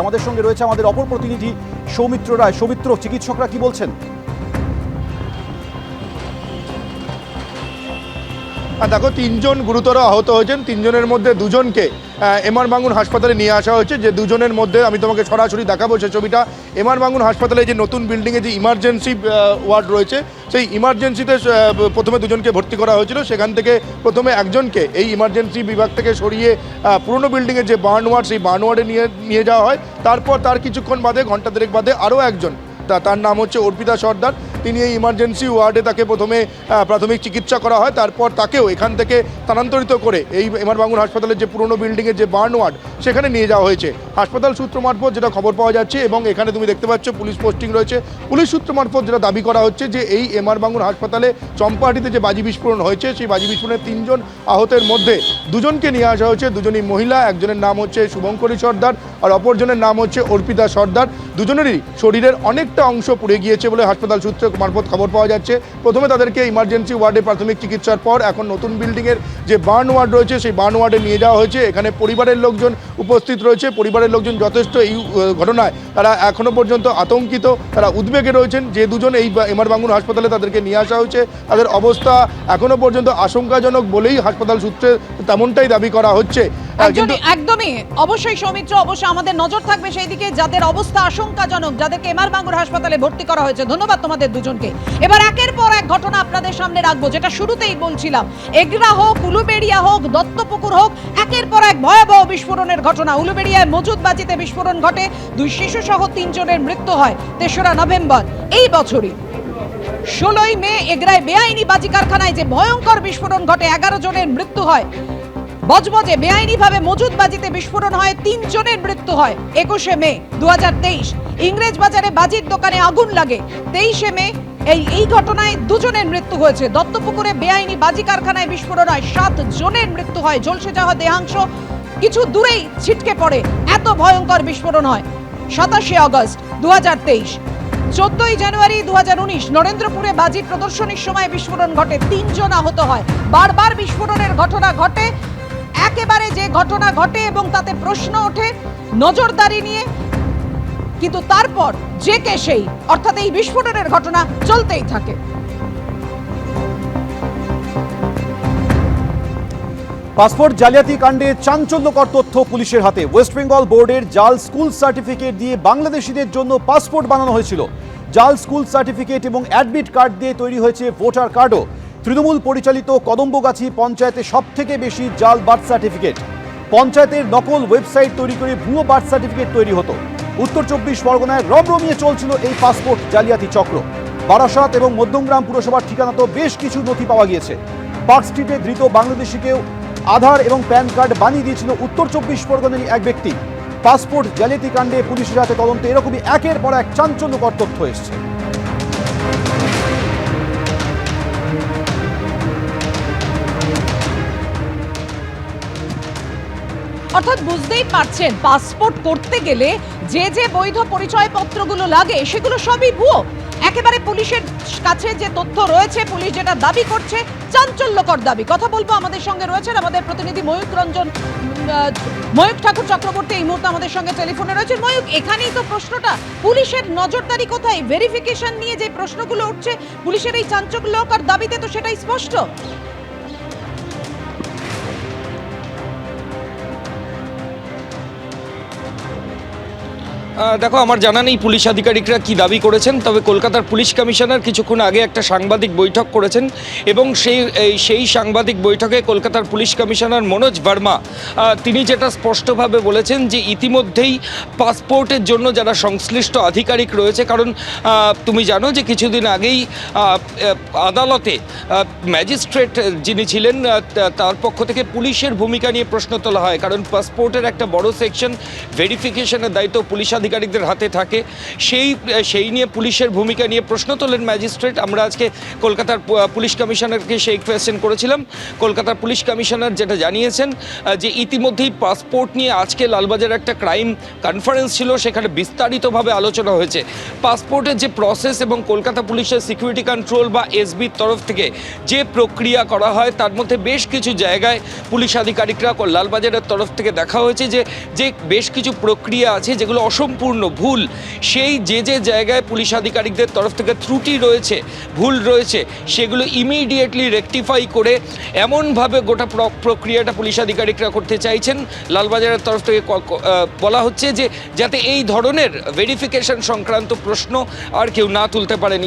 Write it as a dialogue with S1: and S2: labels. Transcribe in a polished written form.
S1: আমাদের সঙ্গে রয়েছে আমাদের অপর প্রতিনিধি সৌমিত্র রায়। সৌমিত্র, চিকিৎসকরা কি বলছেন?
S2: দেখো, তিনজন গুরুতর আহত হয়েছেন। তিনজনের মধ্যে দুজনকে এমআর বাঙ্গুর হাসপাতালে নিয়ে আসা হয়েছে। যে দুজনের মধ্যে আমি তোমাকে সরাসরি দেখাবো সে ছবিটা। এমআর বাঙ্গুর হাসপাতালে যে নতুন বিল্ডিংয়ে যে ইমার্জেন্সি ওয়ার্ড রয়েছে, সেই ইমার্জেন্সিতে প্রথমে দুজনকে ভর্তি করা হয়েছিল। সেখান থেকে প্রথমে একজনকে এই ইমার্জেন্সি বিভাগ থেকে সরিয়ে পুরনো বিল্ডিংয়ের যে বার্ন ওয়ার্ড, সেই বার্ন ওয়ার্ডে নিয়ে যাওয়া হয়। তারপর তার কিছুক্ষণ বাদে, ঘন্টা দেড়েক বাদে আরও একজন, তার নাম হচ্ছে অর্পিতা সর্দার, তিনি এই ইমার্জেন্সি ওয়ার্ডে তাকে প্রথমে প্রাথমিক চিকিৎসা করা হয়। তারপর তাকেও এখান থেকে স্থানান্তরিত করে এই এমআর বাঙ্গুর হাসপাতালের যে পুরনো বিল্ডিংয়ের যে বার্ন ওয়ার্ড, সেখানে নিয়ে যাওয়া হয়েছে। হাসপাতাল সূত্র মারফত যেটা খবর পাওয়া যাচ্ছে, এবং এখানে তুমি দেখতে পাচ্ছ পুলিশ পোস্টিং রয়েছে, পুলিশ সূত্র মারফত যেটা দাবি করা হচ্ছে যে এই এমআর বাঙ্গুর হাসপাতালে চম্পাহাটিতে যে বাজি বিস্ফোরণ হয়েছে, সেই বাজি বিস্ফোরণে তিনজন আহতের মধ্যে দুজনকে নিয়ে আসা হয়েছে। দুজনই মহিলা, একজনের নাম হচ্ছে শুভঙ্করী সর্দার আর অপরজনের নাম হচ্ছে অর্পিতা সর্দার। দুজনেরই শরীরের অনেকটা অংশ পুড়ে গিয়েছে বলে হাসপাতাল সূত্র মারফত খবর পাওয়া যাচ্ছে। প্রথমে তাদেরকে ইমার্জেন্সি ওয়ার্ডে প্রাথমিক চিকিৎসার পর এখন নতুন বিল্ডিংয়ের যে বার্ন ওয়ার্ড রয়েছে, সেই বার্ন ওয়ার্ডে নিয়ে যাওয়া হয়েছে। এখানে পরিবারের লোকজন উপস্থিত রয়েছে। পরিবারের লোকজন যথেষ্ট এই ঘটনায় তারা এখনও পর্যন্ত আতঙ্কিত, তারা উদ্বেগে রয়েছেন। যে দুজন এই এমআর বাঙ্গুর হাসপাতালে তাদেরকে নিয়ে আসা হয়েছে, তাদের অবস্থা এখনও পর্যন্ত আশঙ্কাজনক বলেই হাসপাতাল সূত্রে তেমনটাই দাবি করা হচ্ছে।
S3: একদমই অবশ্যই সৌমিত্র, অবশ্যই আমাদের নজর থাকবে সেই দিকে যাদের অবস্থা আশঙ্কাজনক, যাদেরকে এমআর বাঙ্গুর হাসপাতালে ভর্তি করা হয়েছে। ধন্যবাদ তোমাদের দুজনকে। এবার একের পর এক ঘটনা আপনাদের সামনে রাখবো, যেটা শুরুতেই বলছিলাম। এগরা হোক, উলুবেড়িয়া হোক, দত্তপুকুর হোক, একের পর এক ভয়াবহ বিস্ফোরণের ঘটনা। উলুবেড়িয়ায় মজুদবাজিতে বিস্ফোরণ ঘটে, 2 শিশু সহ 3 জনের মৃত্যু হয় 3রা নভেম্বর এই বছরই। 16ই মে এগরায় বেআইনি বাজি কারখানায় যে ভয়ঙ্কর বিস্ফোরণ ঘটে, 11 জনের মৃত্যু হয়। বজবজে বেআইনিভাবে মজুদবাজিতে বিস্ফোরণ হয়, 3 জনের মৃত্যু হয় 21শে মে 2023। ইংরেজ বাজারে বাজির দোকানে আগুন লাগে 23শে মে। এই ঘটনায় 2 জনের মৃত্যু হয়েছে। দত্তপুকুরে বেআইনি বাজি কারখানায় বিস্ফোরণ হয়, 7 জনের মৃত্যু হয়। ঝলসে যাওয়া দেহাংশ কিছু দূরেই ছিটকে পড়ে, এত ভয়ঙ্কর বিস্ফোরণ হয়। 27শে আগস্ট 2023। 14ই জানুয়ারি 2019 নরেন্দ্রপুরে বাজি প্রদর্শনীর সময় বিস্ফোরণ ঘটে, 3 জন আহত হয়। বারবার বিস্ফোরণের ঘটনা ঘটে, একেবারে যে ঘটনা ঘটে এবং তাতে প্রশ্ন ওঠে নজরদারি নিয়ে, কিন্তু তারপর যে কে সেই, অর্থাৎ এই বিস্ফোরণের ঘটনা চলতেই থাকে।
S1: পাসপোর্ট জালিয়াতি কাণ্ডে চাঞ্চল্যকর তথ্য পুলিশের হাতে। ওয়েস্ট বেঙ্গল বোর্ডের জাল স্কুল সার্টিফিকেট দিয়ে বাংলাদেশিদের জন্য পাসপোর্ট বানানো হয়েছিল। জাল স্কুল সার্টিফিকেট এবং অ্যাডমিট কার্ড দিয়ে তৈরি হয়েছে ভোটার কার্ডও। তৃণমূল পরিচালিত কদম্বগাছি পঞ্চায়েতে সবথেকে বেশি জাল বার্থ সার্টিফিকেট। পঞ্চায়েতের নকল ওয়েবসাইট তৈরি করে ভুয়ো বার্থ সার্টিফিকেট তৈরি হতো। উত্তর 24 পরগনায় রমরমিয়ে চলছিল এই পাসপোর্ট জালিয়াতি চক্র। বারাসাত এবং মধ্যমগ্রাম পুরসভার ঠিকানাতেও বেশ কিছু নথি পাওয়া গিয়েছে। পার্ক স্ট্রিটে ধৃত বাংলাদেশিকেও আধার এবং প্যান কার্ড বানিয়ে দিয়েছিল উত্তর 24 পরগনারই এক ব্যক্তি। পাসপোর্ট জালিয়াতি কাণ্ডে পুলিশের হাতে তদন্তে এরকমই একের পর এক চাঞ্চল্যকর তথ্য এসছে।
S3: অর্থাৎ বুঝতেই পারছেন, পাসপোর্ট করতে গেলে যে বৈধ পরিচয়পত্রগুলো লাগে সেগুলো সবই ভুয়ো। একেবারে পুলিশের কাছে যে তথ্য রয়েছে, পুলিশ যেটা দাবি করছে, চাঞ্চল্যকর দাবি। কথা বলবো, আমাদের সঙ্গে রয়েছেন আমাদের প্রতিনিধি ময়ূক ঠাকুর চক্রবর্তী এই মুহূর্তে আমাদের সঙ্গে টেলিফোনে রয়েছেন। ময়ূক, এখানেই তো প্রশ্নটা, পুলিশের নজরদারি কোথায়? ভেরিফিকেশন নিয়ে যে প্রশ্নগুলো উঠছে, পুলিশের এই চাঞ্চল্যকর দাবিতে তো সেটাই স্পষ্ট।
S4: দেখো, আমার জানা নেই পুলিশ আধিকারিকরা কি দাবি করেছেন, তবে কলকাতার পুলিশ কমিশনার কিছুক্ষণ আগে একটা সাংবাদিক বৈঠক করেছেন এবং সেই সাংবাদিক বৈঠকে কলকাতার পুলিশ কমিশনার মনোজ ভার্মা তিনি যেটা স্পষ্টভাবে বলেছেন যে ইতিমধ্যেই পাসপোর্টের জন্য যারা সংশ্লিষ্ট আধিকারিক রয়েছে, কারণ তুমি জানো যে কিছুদিন আগেই আদালতে ম্যাজিস্ট্রেট যিনি ছিলেন তার পক্ষ থেকে পুলিশের ভূমিকা নিয়ে প্রশ্ন তোলা হয়, কারণ পাসপোর্টের একটা বড় সেকশন ভেরিফিকেশনের দায়িত্ব পুলিশ আধিকারিকদের হাতে থাকে সেই নিয়ে পুলিশের ভূমিকা নিয়ে প্রশ্ন তোলেন ম্যাজিস্ট্রেট। আমরা আজকে কলকাতার পুলিশ কমিশনারকে সেই কোয়েশ্চেন করেছিলাম। কলকাতার পুলিশ কমিশনার যেটা জানিয়েছেন যে ইতিমধ্যেই পাসপোর্ট নিয়ে আজকে লালবাজারে একটা ক্রাইম কনফারেন্স ছিল, সেখানে বিস্তারিতভাবে আলোচনা হয়েছে। পাসপোর্টের যে প্রসেস এবং কলকাতা পুলিশের সিকিউরিটি কন্ট্রোল বা এসবির তরফ থেকে যে প্রক্রিয়া করা হয় তার মধ্যে বেশ কিছু জায়গায় পুলিশ আধিকারিকরা লালবাজারের তরফ থেকে দেখা হয়েছে যে বেশ কিছু প্রক্রিয়া আছে যেগুলো অসম্পূর্ণ, ভুল। সেই যে জায়গায় পুলিশ আধিকারিকদের তরফ থেকে ত্রুটি রয়েছে, ভুল রয়েছে, সেগুলো ইমিডিয়েটলি রেকটিফাই করে এমনভাবে গোটা প্রক্রিয়াটা পুলিশ আধিকারিকরা করতে চাইছেন। লালবাজারের তরফ থেকে বলা হচ্ছে যে যাতে এই ধরনের ভেরিফিকেশন সংক্রান্ত প্রশ্ন আর কেউ না তুলতে পারেন।